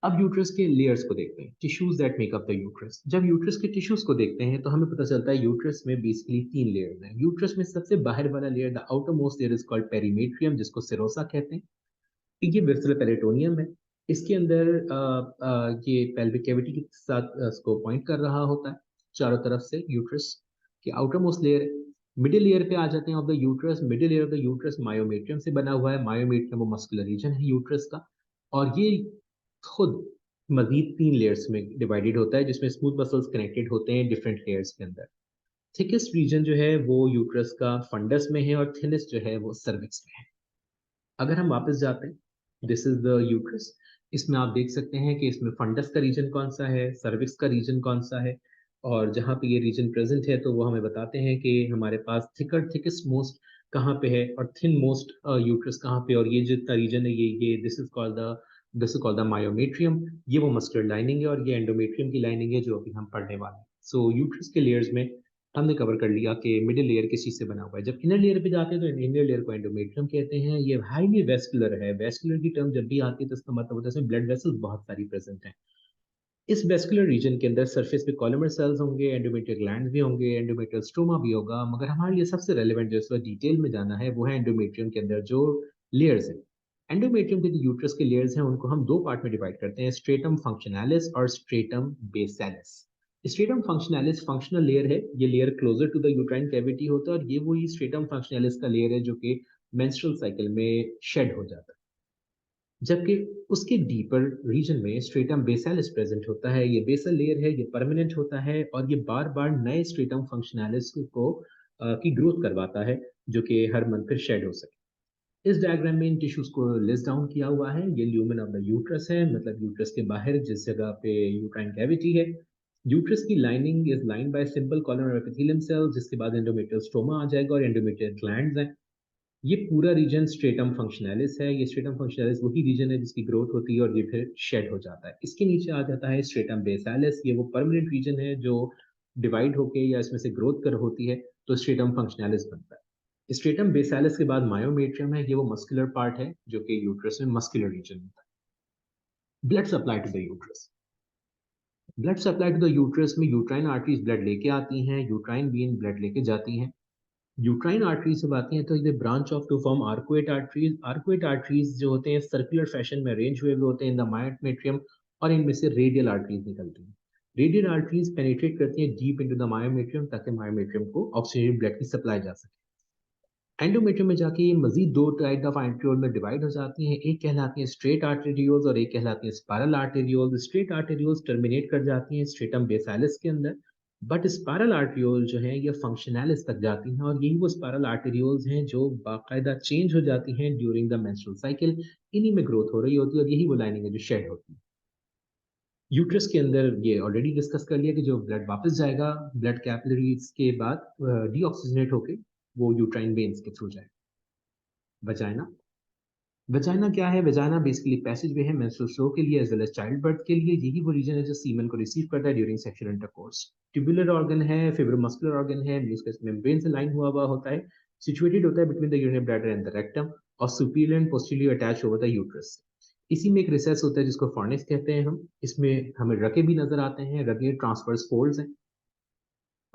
अब यूट्रस के लेयर्स को देखते हैं, tissues that make up the uterus. जब यूट्रस के टिश्यूज को देखते हैं तो हमें पता चलता है यूट्रस में बेसिकली 3 लेयर्स हैं। यूट्रस में सबसे बाहर वाला layer, the outer most layer, is called perimetrium, जिसको सिरोसा कहते हैं। ये विस्रल पेरिटोनियम है। इसके अंदर ये पेल्विक कैविटी के साथ इसको पॉइंट कर रहा होता है चारों तरफ से यूट्रस की आउटर मोस्ट लेयर है। मिडिल लेयर पे आ जाते हैं of the uterus. Middle layer of the uterus myometrium से बना हुआ है। मायोमेट्रियम वो मस्कुलर रीजन है यूट्रस का, और ये खुद मजीद 3 लेयर्स में डिवाइडेड होता है, जिसमें स्मूथ मसल्स कनेक्टेड होते हैं डिफरेंट लेयर्स के अंदर। थिकेस्ट रीजन जो है वो यूट्रस का फंडस में है, और थिनेस्ट जो है वो सर्विक्स में है। अगर हम वापस जाते हैं, दिस इज द यूट्रस। इसमें आप देख सकते हैं कि इसमें फंडस का रीजन कौन सा है, सर्विक्स का रीजन कौन सा है, और जहाँ पे ये रीजन प्रेजेंट है तो वो हमें बताते हैं कि हमारे पास थिकेस्ट मोस्ट कहाँ पे है और थिन मोस्ट यूट्रस कहाँ पे। और ये जितना रीजन है ये this is called the myometrium. ये वो मस्कुलर लाइनिंग है, और ये एंडोमेट्रियम की लाइनिंग है जो अभी हम पढ़ने वाले हैं। सो यूट्रस के लेयर्स में हमने कवर कर लिया कि मिडिल लेयर किस चीज से बना हुआ है। जब इनर लेयर पे जाते हैं तो इनर लेयर को एंडोमेट्रियम कहते हैं। ये हाईली वेस्कुलर है। वेस्कुलर की टर्म जब भी आती है तो इसका मतलब होता है इसमें ब्लड वेसल्स बहुत सारी प्रेजेंट हैं। इस वेस्कुलर रीजन के अंदर सरफेस पे कॉलमर सेल्स होंगे, एंडोमेट्रियल ग्लैंड्स भी होंगे, एंडोमेट्रियल स्ट्रोमा भी होगा। मगर हमारे लिए सबसे रेलेवेंट जो इस वक्त डिटेल में जाना है वो है एंडोमेट्रियम के अंदर जो लेयर्स हैं। एंडोमेट्रियम के जो यूट्रस के लेयर्स हैं उनको हम 2 पार्ट में डिवाइड करते हैं, स्ट्रेटम फंक्शनैलिस और stratum basalis. Stratum functionalis functional layer है। ये layer closer to the uterine cavity होता है, और ये वही स्ट्रेटम फंक्शनैलिस का लेयर है जो कि मेंस्ट्रुअल साइकिल में शेड हो जाता है। जबकि उसके डीपर रीजन में स्ट्रेटम बेसालिस प्रेजेंट होता है। ये बेसल लेयर है, ये परमानेंट होता है, और ये बार बार नए स्ट्रेटम फंक्शनैलिस को की ग्रोथ करवाता है, जो कि हर मंथ फिर शेड हो सके। इस डायग्राम में इन टिश्यूज को लिस्ट डाउन किया हुआ है। ये ल्यूमेन ऑफ द यूट्रस है, मतलब यूट्रस के बाहर जिस जगह पे यूट्राइन कैविटी है। यूट्रस की lining is line by simple column epithelium cells, जिसके बाद एंडोमेट्रियल स्ट्रोमा आ जाएगा और एंडोमेट्रियल ग्लैंड्स हैं। ये पूरा रीजन स्ट्रेटम फंक्शनैलिस है। ये स्ट्रेटम फंक्शनैलिस वही रीजन है जिसकी ग्रोथ होती है और ये फिर शेड हो जाता है। इसके नीचे आ जाता है स्ट्रेटम बेसालिस। ये वो परमानेंट रीजन है जो डिवाइड होके या इसमें से ग्रोथ कर होती है तो स्ट्रेटम फंक्शनैलिस बनता है। स्ट्रेटम बेसालिस के बाद मायोमेट्रियम है। ये वो मस्कुलर पार्ट है जो कि यूट्रस में मस्कुलर रीजन होता है। Blood supply to the uterus. Blood supply to the uterus में यूट्राइन आर्टरीज ब्लड लेके आती हैं, यूट्राइन वेन ब्लड लेके जाती हैं। यूट्राइन आर्टरीज जब आती हैं तो ये branch off to form arcuate arteries. Arcuate arteries जो होते हैं सर्कुलर फैशन में अरेंज हुए हुए होते हैं इन द मायोमेट्रियम, और इनमें से रेडियल आर्टरीज निकलती हैं। रेडियल आर्टरीज पेनिट्रेट करती हैं डीप इनटू द मायोमेट्रियम ताकि मायोमेट्रियम को ऑक्सीजन ब्लड की सप्लाई जा सके। एंडोमेट्रियम में जाके ये मजीद 2 टाइप ऑफ आर्टेरियोल में डिवाइड हो जाती हैं। एक कहलाती है स्ट्रेट आर्टेरियोल्स और एक कहलाती है spiral arterioles. Straight arterioles terminate कर जाती हैं स्ट्रेटम बेसालिस के अंदर, बट स्पाइरल आर्टेरियोल जो है ये फंक्शनैलिस तक जाती हैं, और यही वो स्पाइरल आर्टेरियोल्स हैं जो बाकायदा चेंज हो जाती हैं ड्यूरिंग द मेंस्ट्रुअल साइकिल। इन्हीं में ग्रोथ हो रही होती है और यही वो लाइनिंग है जो शेड होती है। यूट्रस के अंदर ये ऑलरेडी डिस्कस कर लिया कि जो ब्लड वापस जाएगा ब्लड कैपिलरीज के बाद डीऑक्सीजनेट होके वो यूट्राइन वेन्स के थ्रू जाएगा। वजाइना, वजाइना क्या है? वजाइना बेसिकली पैसेज वे है मेंस्ट्रुअल फ्लो के लिए as well as child birth के लिए। यही वो रीजन है जो सीमन को रिसीव करता है during sexual intercourse. Tubular organ है, फिब्रोमस्कुलर ऑर्गन है, म्यूकस मेम्ब्रेन से लाइन हुआ होता है, सिचुएटेड होता है between the urinary bladder and the rectum, और सुपीरियर एंड पोस्टीरियर अटैच हुआ था यूट्रस। इसी में एक रिसेस होता है जिसको फॉर्निक्स कहते हैं हम। इसमें हमें रगे भी नजर आते हैं, रगे ट्रांसवर्स फोल्ड्स हैं।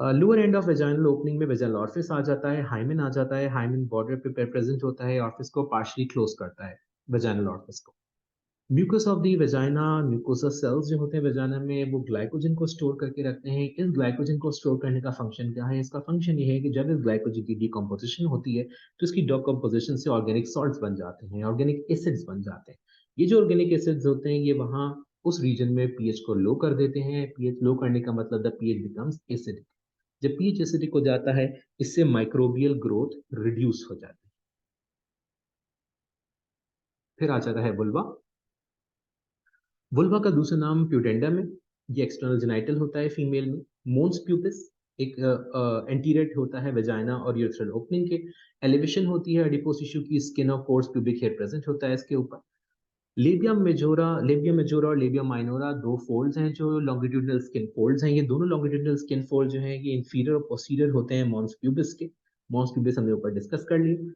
Lower end of vaginal opening में वेजाइनल ऑरिफिस आ जाता है, हाइमेन आ जाता है। हाइमेन बॉर्डर पे प्रेजेंट होता है, ऑरिफिस को पार्शली क्लोज करता है। वेजाइनल ऑरिफिस को। Mucus of the vagina, mucosa cells जो होते हैं वेजाइना में, वो ग्लाइकोजन को स्टोर करके रखते हैं। इस ग्लाइकोजन को स्टोर करने का फंक्शन क्या है? इसका फंक्शन ये है कि जब इस ग्लाइकोजन की डिकम्पोजिशन होती है तो इसकी डिकम्पोजिशन से ऑर्गेनिक सॉल्ट्स बन जाते हैं, ऑर्गेनिक एसिड्स बन जाते हैं। ये जो ऑर्गेनिक एसिड्स होते हैं ये वहाँ उस रीजन में पीएच को लो कर देते हैं। पीएच लो करने का मतलब द पीएच बिकम्स एसिडिक। जब पीएच एसिडिक हो जाता है, इससे माइक्रोबियल ग्रोथ रिड्यूस हो जाती है। फिर आ जाता है वुल्वा। वुल्वा का दूसरा नाम प्यूडेंडम है। ये एक्सटर्नल जेनाइटल होता है फीमेल में। मोन्स प्यूपिस एक एंटीरियर होता है वेजाइना और यूरेथ्रल ओपनिंग के। एलिवेशन होती है एडिपोस टिश्यू की, skin of course pubic hair present होता है इसके ऊपर। लेबिया मेजोरा और लेबिया माइनोरा दो फोल्ड्स हैं जो लॉन्गिट्यूडनल स्किन फोल्ड्स हैं। ये दोनों लॉन्गिट्यूडनल स्किन फोल्ड जो हैं ये इंफीरियर और पोस्टीरियर होते हैं मॉन्स प्यूबिस के। मॉन्स प्यूबिस हमने ऊपर डिस्कस कर लिए।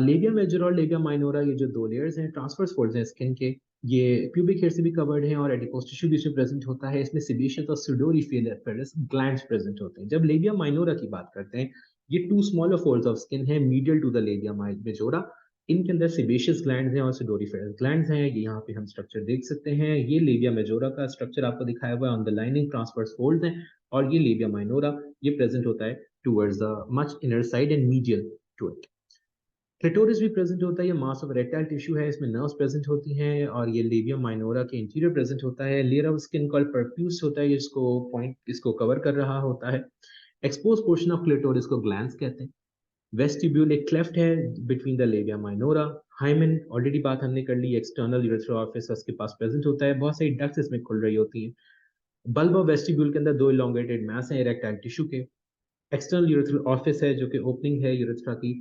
लेबिया मेजर और लेबिया माइनोरा ये जो दो लेयर्स हैं, ट्रांसवर्स फोल्ड्स हैं स्किन के, ये प्यूबिक हेयर से भी कवर्ड हैं और एडिपोस टिश्यू भी इसमें प्रेजेंट होता है। इसमें सिबेशियस और सुडोरिफेरस ग्लैंड्स प्रेजेंट होते हैं। जब लेबिया माइनोरा की बात करते हैं, ये two smaller folds of skin है medial to the labia majora. इनके अंदर सिबेशियस ग्लैंड्स हैं और सुडोरिफेरस ग्लैंड्स हैं। ये यहाँ पे हम स्ट्रक्चर देख सकते हैं। ये लेबिया मेजोरा का स्ट्रक्चर आपको दिखाया हुआ है, on the lining transverse folds हैं। और ये लेबिया माइनोरा, ये प्रेजेंट होता है towards the much inner side and medial to it. Clitoris भी प्रेजेंट होता है। ये मास ऑफ रेक्टाइल टिश्यू है, इसमें नर्व्स प्रेजेंट होती हैं। और ये लेबियम माइनोरा के इंटीरियर प्रेजेंट होता है। Layer of skin called perfuse होता है, इसको पॉइंट इसको कवर कर रहा होता है। एक्सपोज पोर्शन ऑफ क्लिटोरिस को ग्लैंड्स कहते हैं। वेस्टिब्यूल एक क्लेफ्ट है between the labia minora. Hymen already बात हमने कर ली, एक्सटर्नल यूरेथ्रल ऑरिफिस उसके पास प्रेजेंट होता है। बहुत सारी डक्ट्स इसमें खुल रही होती हैं। बल्ब ऑफ वेस्टिब्यूल के अंदर दो इलोंगेटेड मैस हैं इरेक्टाइल टिश्यू के। एक्सटर्नल यूरेथ्रल ऑफिस है जो कि ओपनिंग है यूरेथ्रा की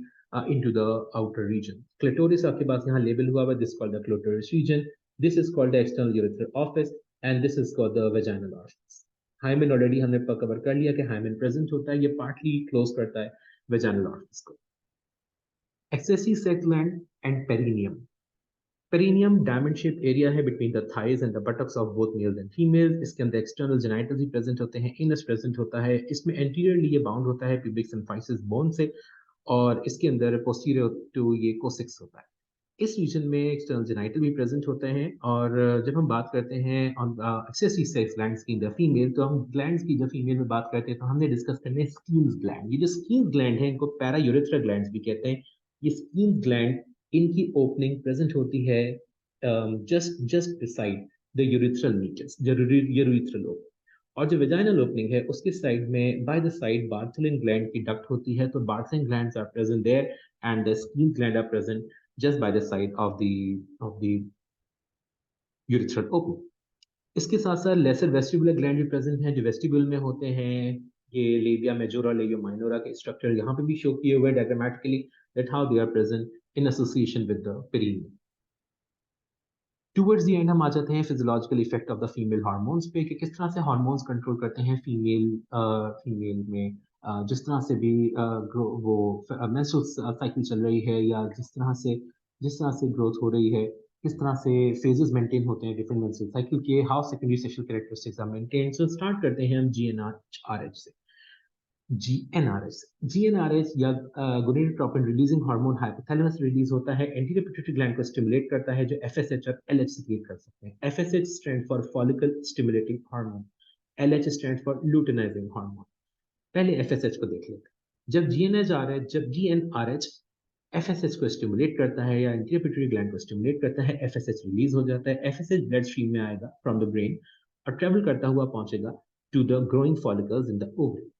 into the outer region. Clitoris आपके पास यहाँ लेबल हुआ है, this called the clitoris region. This is called the external urethral orifice and this is called the vaginal orifice. Hymen already हमने कवर कर लिया कि हाइमेन प्रेजेंट होता है, ये पार्टली क्लोज करता है वेजाइनल ऑफिस को। Accessory sex gland and perineum. Perineum diamond shape area है between the thighs and the buttocks of both males and females. इसके अंदर एक्सटर्नल जेनाइटल्स भी प्रेजेंट होते हैं, इनस प्रेजेंट होता है। इसमें एंटीरियरली ये बाउंड होता है प्यूबिक सिम्फाइसिस बोन से, और इसके अंदर पोस्टीरियर टू ये कोसिक्स होता है। इस रीजन में एक्सटर्नल जेनाइटल भी प्रेजेंट होते हैं। और जब हम बात करते हैं ऑन एक्सेसिव सेक्स ग्लैंड्स की द फीमेल, तो हम ग्लैंड्स की जब फीमेल में बात करते हैं तो हमने डिस्कस करने हैं स्कीम्स ग्लैंड। ये जो स्कीम्स ग्लैंड है इनको पैरायूरेथ्रा ग्लैंड्स भी कहते हैं। ये स्कीम्स ग्लैंड, इनकी ओपनिंग प्रेजेंट होती है just beside the urethral meatus, urethral opening. और जो वेजाइनल ओपनिंग है उसके साइड में by the side Bartholin gland की डक्ट होती है। तो Bartholin glands are present there and the Skene gland are present just by the side of the urethral opening. इसके साथ साथ लेसर वेस्टिबुलर ग्लैंड भी प्रेजेंट हैं जो वेस्टिब्यूल में होते हैं। ये लेबिया मेजोरा, लेबिया माइनोरा के स्ट्रक्चर यहाँ पे भी शो किए हुए diagrammatically, that how they are present in association with the perineum. Towards the end हम आ जाते हैं physiological effect of the female hormones पे, कि किस तरह से हार्मोन्स कंट्रोल करते हैं फीमेल में। जिस तरह से भी वो मेंस्ट्रुअल साइकिल चल रही है, या जिस तरह से ग्रोथ हो रही है, किस तरह से फेजेस मेंटेन होते हैं डिफरेंट मेंस्ट्रुअल साइकिल के, how secondary sexual characteristics are maintain. So start करते हैं हम जीएनआरएच से। जीएनआरएच जीएनआरएच या gonadotropin releasing hormone hypothalamus release होता है, एंटीरियर पिट्यूटरी ग्लैंड को स्टिमुलेट करता है, जो एफएसएच और एलएच सीक्रेट कर सकते हैं। FSH stand for follicle stimulating hormone, LH stand for luteinizing hormone. पहले एफएसएच को देख लेते हैं। जब जीएनआरएच एफएसएच को स्टिमुलेट करता है या एंटीरियर पिट्यूटरी ग्लैंड को स्टिमुलेट करता है, एफएसएच रिलीज हो जाता है। एफएसएच ब्लड स्ट्रीम में आएगा फ्रॉम द ब्रेन और ट्रेवल करता हुआ पहुंचेगा to the growing follicles in the ovary.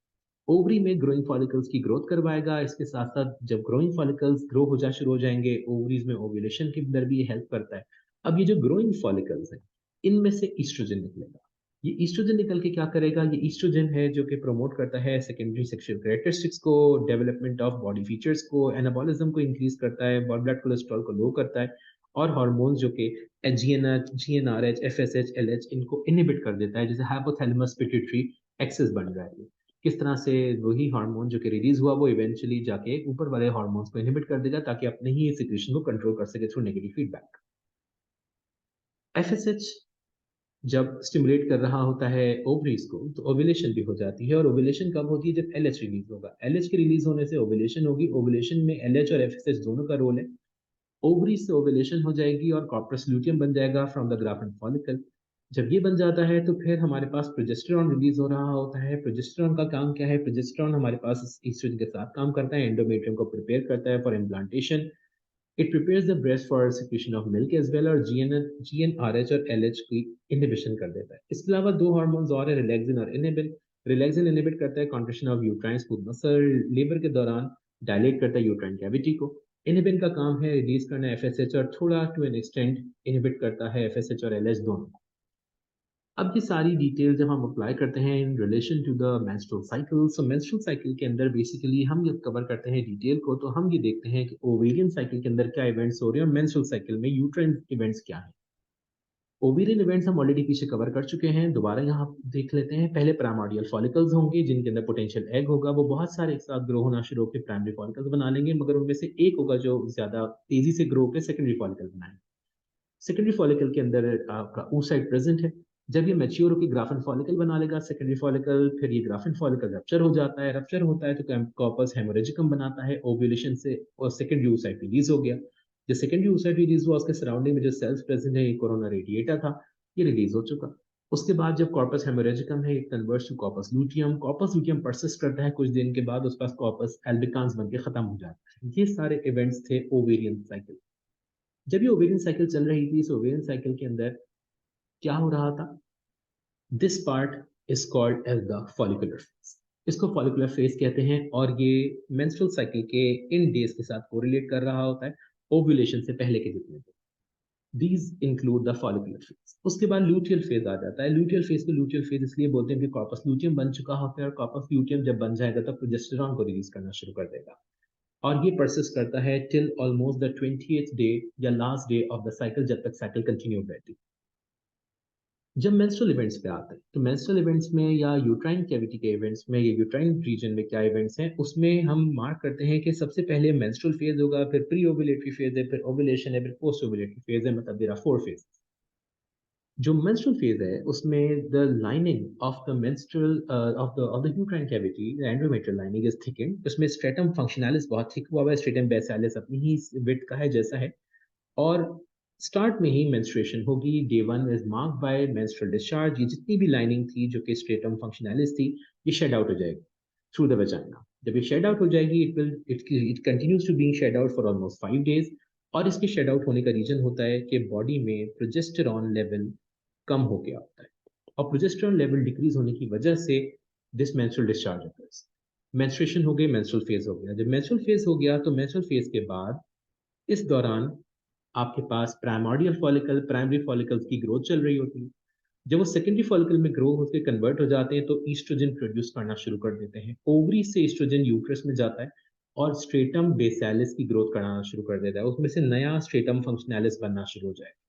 Ovary में ग्रोइंग फॉलिकल्स की ग्रोथ करवाएगा। इसके साथ साथ जब ग्रोइंग फॉलिकल्स ग्रो हो जा शुरू हो जाएंगे, ओवरीज में ओव्यूलेशन के अंदर भी ये हेल्प करता है। अब ये जो ग्रोइंग फॉलिकल्स हैं, इनमें से ईस्ट्रोजन निकलेगा। ये ईस्ट्रोजन निकल के क्या करेगा? ये ईस्ट्रोजन है जो कि प्रमोट करता है सेकेंडरी सेक्सुअल कैरेक्टरिस्टिक्स को, डेवलपमेंट ऑफ बॉडी फीचर्स को, एनाबॉलिज्म को इंक्रीज करता है, ब्लड कोलेस्ट्रॉल को लो करता है, और हार्मोन्स जो कि जीएनआरएच, एफएसएच, एलएच, इनको इनहिबिट कर देता है, जैसे हाइपोथैलेमस पिट्यूटरी एक्सेस बन रहा है। किस तरह से वही हार्मोन जो कि रिलीज हुआ वो इवेंचुअली जाके ऊपर वाले हार्मोन्स को इनहिबिट कर देगा, ताकि अपने ही सिक्रेशन को कंट्रोल कर सके थ्रू नेगेटिव फीडबैक। एफएसएच जब स्टिमुलेट कर रहा होता है ओवरीज को, तो ओव्यूलेशन भी हो जाती है। और ओव्यूलेशन कब होती है? जब एलएच रिलीज होगा। एलएच के रिलीज होने से ओव्यूलेशन होगी। ओव्यूलेशन में एलएच और एफएसएच दोनों का रोल है। ओवरी से ओवुलेशन हो जाएगी और कॉर्पस ल्यूटियम बन जाएगा फ्रॉम द ग्राफन फॉलिकल। जब ये बन जाता है तो फिर हमारे पास प्रोजेस्टेरॉन रिलीज हो रहा होता है। प्रोजेस्टेरॉन का काम क्या है? प्रोजेस्टेरॉन हमारे पास ईस्ट्रोजन के साथ काम करता है, एंडोमेट्रियम को प्रिपेयर करता है for implantation. It prepares the breast for secretion of milk as well, और जीएनआरएच और एलएच की इनहिबिशन कर देता है। इसके अलावा दो हार्मोन्स और है, रिलैक्सिन और इनहिबिन। रिलैक्सिन इनहिबिट करता है contraction of uterine smooth muscle, labour के दौरान डायलेट करता है यूट्राइन कैविटी को। इनहिबिन का काम है रिलीज करना एफएसएच, और थोड़ा टू एन एक्सटेंट इनहिबिट करता है एफएसएच और एलएच दोनों। अब ये सारी डिटेल जब हम अप्लाई करते हैं in relation to the menstrual cycle, so menstrual cycle के अंदर बेसिकली हम जब कवर करते हैं डिटेल को, तो हम ये देखते हैं कि ओवेरियन साइकिल के अंदर क्या इवेंट्स हो रहे हैं और मेंस्ट्रुअल साइकिल में यूट्राइन इवेंट्स क्या हैं। ओवेरियन इवेंट्स हम ऑलरेडी पीछे कवर कर चुके हैं, दोबारा यहाँ देख लेते हैं। पहले प्राइमोर्डियल फॉलिकल्स होंगे जिनके अंदर पोटेंशियल एग होगा, वो बहुत सारे एक साथ ग्रो होना शुरू होकर प्राइमरी फॉलिकल्स बना लेंगे, मगर उनमें से एक होगा जो ज्यादा तेजी से ग्रो होकर सेकेंडरी फॉलिकल बनाएंगे। सेकेंडरी फॉलिकल के अंदर आपका oocyte प्रेजेंट है। जब ये मैच्योर होकर ग्राफन फॉलिकल बना लेगा सेकेंडरी फॉलिकल, फिर ये ग्राफन फॉलिकल रप्चर हो जाता है। रप्चर होता है तो कॉर्पस हेमोरेजिकम बनाता है ओव्यूलेशन से, और सेकेंडरी oocyte रिलीज हो गया। जो सेकेंडरी oocyte रिलीज हुआ उसके सराउंडिंग में जो सेल्स प्रेजेंट है, ये कोरोना रेडिएटा था, ये रिलीज हो चुका। उसके बाद जब कॉर्पस हेमोरेजिकम है, it converts to corpus luteum. Corpus luteum persist करता है, कुछ दिन के बाद उसके पास कॉर्पस एल्बिकान्स बनके खत्म हो जाता है। ये सारे इवेंट्स थे ओवेरियन साइकिल। जब ये ओवेरियन साइकिल चल रही थी, इस ओवेरियन साइकिल के अंदर क्या हो रहा था? This part is called as the follicular phase. इसको फॉलिकुलर फेज कहते हैं, और ये मेंस्ट्रुअल साइकिल के इन डेज के साथ कोरिलेट कर रहा होता है, ओव्यूलेशन से पहले के जितने दिन। These include the follicular phase. उसके बाद लूटियल फेज आ जाता है। लूटियल फेज को लूटियल फेज इसलिए बोलते हैं कि कॉर्पस लूटियम बन चुका होता है, और कॉर्पस लूटियम जब बन जाएगा तो प्रोजेस्टेरॉन को रिलीज करना शुरू कर देगा, और ये परसिस्ट करता है till almost the 20th day या last day of the cycle, जब तक साइकिल कंटिन्यू रहती है। जब मेंस्ट्रुअल इवेंट्स पे आते हैं, तो मेंस्ट्रुअल इवेंट्स में या यूट्राइन कैविटी के इवेंट्स में या यूट्राइन रीजन में क्या इवेंट्स हैं, उसमें हम मार्क करते हैं कि सबसे पहले मेंस्ट्रुअल फेज होगा, फिर प्री ओवुलेटरी फेज है, फिर ओवुलेशन है, फिर पोस्ट ओवुलेटरी फेज है, मतलब देयर आर 4 फेज। जो मेंस्ट्रुअल फेज है उसमें the lining of the menstrual of the uterine cavity, the endometrial lining is thickened. इसमें स्ट्रेटम फंक्शनलिस बहुत थिक हुआ है, स्ट्रेटम बेसालिस अपनी ही विड्थ का है जैसा है। और स्टार्ट में ही मेंस्ट्रुएशन होगी। Day 1 is marked by menstrual discharge. ये जितनी भी लाइनिंग थी जो कि स्ट्रेटम फंक्शनलिस थी, ये शेड आउट हो जाएगी थ्रू द वजाइना। जब ये शेड आउट हो जाएगी, it continues to being shed out for almost 5 days। और इसके शेड आउट होने का रीजन होता है कि बॉडी में प्रोजेस्टेरॉन लेवल कम हो गया होता है, और प्रोजेस्टेरॉन लेवल डिक्रीज होने की वजह से दिस मेंस्ट्रुअल डिस्चार्ज होता है। मेंस्ट्रुएशन हो गई, मेंस्ट्रुअल फेज हो गया। जब मेंस्ट्रुअल फेज हो गया, तो मेंस्ट्रुअल फेज के बाद इस दौरान आपके पास प्राइमोर्डियल फॉलिकल, प्राइमरी फॉलिकल्स की ग्रोथ चल रही होती है। जब वो सेकेंडरी फॉलिकल में ग्रो होकर कन्वर्ट हो जाते हैं, तो ईस्ट्रोजन प्रोड्यूस करना शुरू कर देते हैं। ओवरी से ईस्ट्रोजन यूट्रस में जाता है और स्ट्रेटम बेसालिस की ग्रोथ कराना शुरू कर देता है। उसमें से नया स्ट्रेटम फंक्शनैलिस बनना शुरू हो जाएगा।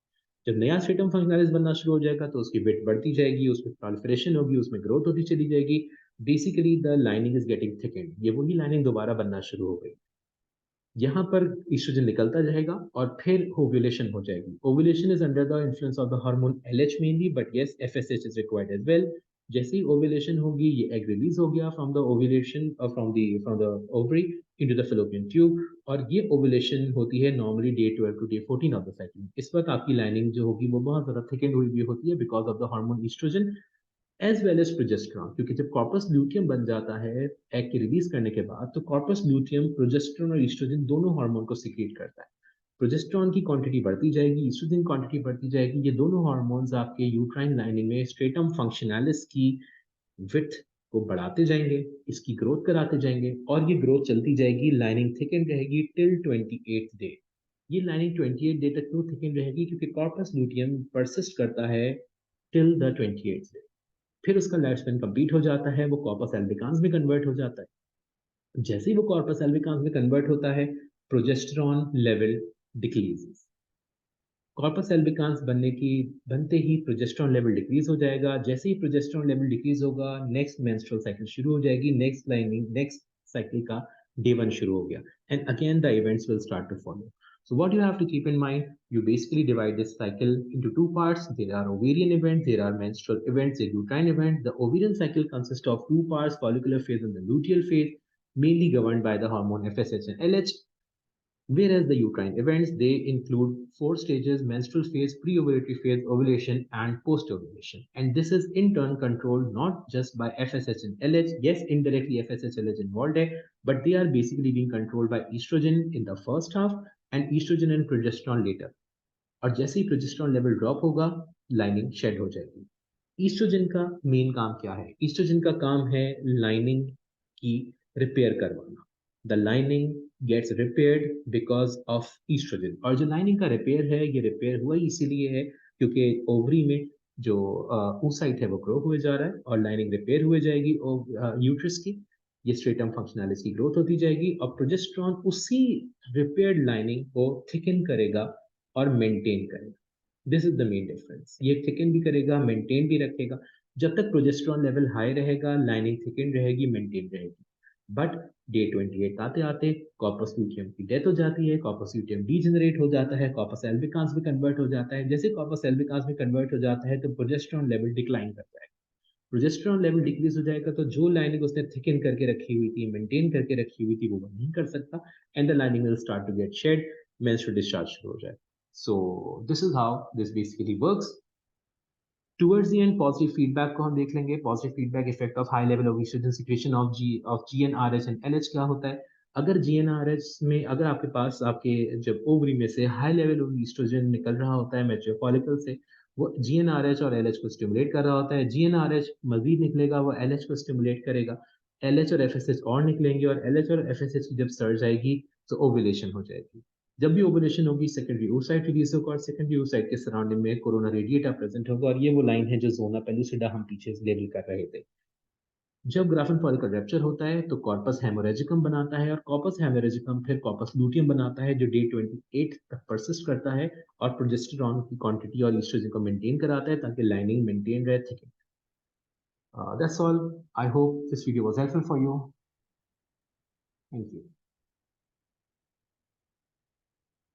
जब नया स्ट्रेटम फंक्शनैलिस बनना शुरू हो जाएगा, तो उसकी विड्थ बढ़ती जाएगी, उसमें प्रोलिफरेशन होगी, उसमें ग्रोथ होती चली जाएगी। Basically the lining is getting thickened. ये वही लाइनिंग दोबारा बनना शुरू हो गई। यहाँ पर ईस्ट्रोजन निकलता जाएगा और फिर ओव्यूलेशन हो जाएगी। Ovulation is under the influence of the hormone LH mainly, but yes FSH is required as well. जैसे ही ओव्यूलेशन होगी, ये एग रिलीज हो गया from the ovulation, from the ovary into the fallopian tube, और ये ओव्यूलेशन होती है normally day 12 to day 14 of the cycle. इस वक्त आपकी लाइनिंग जो होगी वो बहुत ज्यादा थिकेंड हुई भी होती है because of the hormone oestrogen as well as progesterone. क्योंकि जब कॉर्पस ल्यूटियम बन जाता है एग के रिलीज करने के बाद, तो कॉर्पस ल्यूटियम प्रोजेस्टेरॉन और ईस्ट्रोजन दोनों हार्मोन को सीक्रेट करता है। प्रोजेस्टेरॉन की क्वांटिटी बढ़ती जाएगी, ईस्ट्रोजन क्वांटिटी बढ़ती जाएगी। ये दोनों हार्मोन्स आपके यूट्राइन लाइनिंग में स्ट्रेटम फंक्शनैलिस की विड्थ को बढ़ाते जाएंगे, इसकी ग्रोथ कराते जाएंगे, और ये ग्रोथ चलती जाएगी। लाइनिंग थिकन रहेगी टिल 28th डे। ये लाइनिंग 28 डे तक क्यों थिकन रहेगी? क्योंकि कॉर्पस ल्यूटियम परसिस्ट करता है टिल द 28th डे। फिर उसका लाइफ स्पेन कंप्लीट हो जाता है, वो कॉर्पस एल्बिकान्स में कन्वर्ट हो जाता है। जैसे ही वो कॉर्पस एल्बिकान्स में कन्वर्ट होता है, प्रोजेस्टेरॉन लेवल डिक्रीजेस। कॉर्पस एल्बिकान्स बनते ही प्रोजेस्टेरॉन लेवल डिक्रीज हो जाएगा। जैसे ही प्रोजेस्टेरॉन लेवल डिक्रीज होगा, नेक्स्ट मेंस्ट्रुअल साइकिल शुरू हो जाएगी। नेक्स्ट साइकिल का डे 1 शुरू हो गया, and again the events will start to follow. So what you have to keep in mind, you basically divide this cycle into 2 parts. There are ovarian events, there are menstrual events, a uterine event. The ovarian cycle consists of 2 parts, follicular phase and the luteal phase, mainly governed by the hormone FSH and LH. Whereas the uterine events, they include 4 stages: menstrual phase, pre-ovulatory phase, ovulation, and post-ovulation. And this is in turn controlled not just by FSH and LH. Yes, indirectly FSH, LH involved है, but they are basically being controlled by estrogen in the first half and estrogen and progesterone later. और जैसे ही progesterone level drop होगा, lining shade हो जाएगी। Oestrogen का main काम क्या है? ईस्ट्रोजन का काम है लाइनिंग की रिपेयर करवाना। The lining gets repaired because of oestrogen. और जो लाइनिंग का रिपेयर है, ये रिपेयर हुआ ही इसीलिए है क्योंकि ओवरी में जो oocyte है वो ग्रो हुए जा रहा है और लाइनिंग रिपेयर हुए जाएगी और यूट्रस की ये स्ट्रेटम फंक्शनैलिस की ग्रोथ होती जाएगी और प्रोजेस्टेरॉन उसी रिपेयर्ड लाइनिंग को थिकन करेगा और मेंटेन करेगा। This is the main difference. ये थिकन भी करेगा, मेंटेन भी रखेगा। जब तक प्रोजेस्टेरॉन लेवल हाई रहेगा, लाइनिंग थिकन रहेगी, मेंटेन रहेगी। बट डे 28 आते आते कॉर्पस ल्यूटियम की डेथ हो जाती है, कॉर्पस ल्यूटियम डीजेनरेट हो जाता है, कॉर्पस एल्बिकांस में कन्वर्ट हो जाता है। जैसे कॉर्पस एल्बिकांस में कन्वर्ट हो जाता है तो प्रोजेस्टेरॉन लेवल डिक्लाइन करता है। प्रोजेस्टेरॉन लेवल डिक्रीज हो जाएगा तो जो लाइनिंग उसने थिकन करके रखी हुई थी, मेंटेन करके रखी हुई थी, वो नहीं कर सकता and the lining will start to get shed, menstrual discharge शुरू हो जाए। So this is how this basically works. Towards the end, positive feedback को हम देख लेंगे। Positive feedback effect of high level of estrogen secretion of GnRH and LH क्या होता है? अगर GnRH में अगर आपके पास आपके जब ओवरी में से हाई लेवल ऑफ ईस्ट्रोजन निकल रहा होता है मैच्योर फॉलिकल से, वो GnRH और LH को स्टिमुलेट कर रहा होता है। GnRH मजीद निकलेगा, वो LH को स्टिमुलेट करेगा। LH और FSH और निकलेंगे और LH और FSH की जब सर्ज आएगी तो ओवुलेशन हो जाएगी। जब भी ओवुलेशन होगी, सेकेंडरी oocyte रिलीज होगा और सेकेंडरी oocyte के सराउंडिंग में कोरोना रेडिएटा प्रेजेंट होगा और ये वो लाइन है जो जोना पेलुसिडा हम पीछे लेबल कर रहे थे। जब ग्राफिन फॉलिकल रैप्चर होता है तो कॉर्पस हेमोरेजिकम बनाता है और कॉर्पस हेमोरेजिकम फिर कॉर्पस लूटियम बनाता है जो डे 28 तक परसिस्ट करता है और प्रोजेस्टेरॉन की क्वांटिटी और ईस्ट्रोजन को मेंटेन कराता है ताकि लाइनिंग मेंटेन रहे, thick. That's all. I hope this video was helpful for you. Thank you.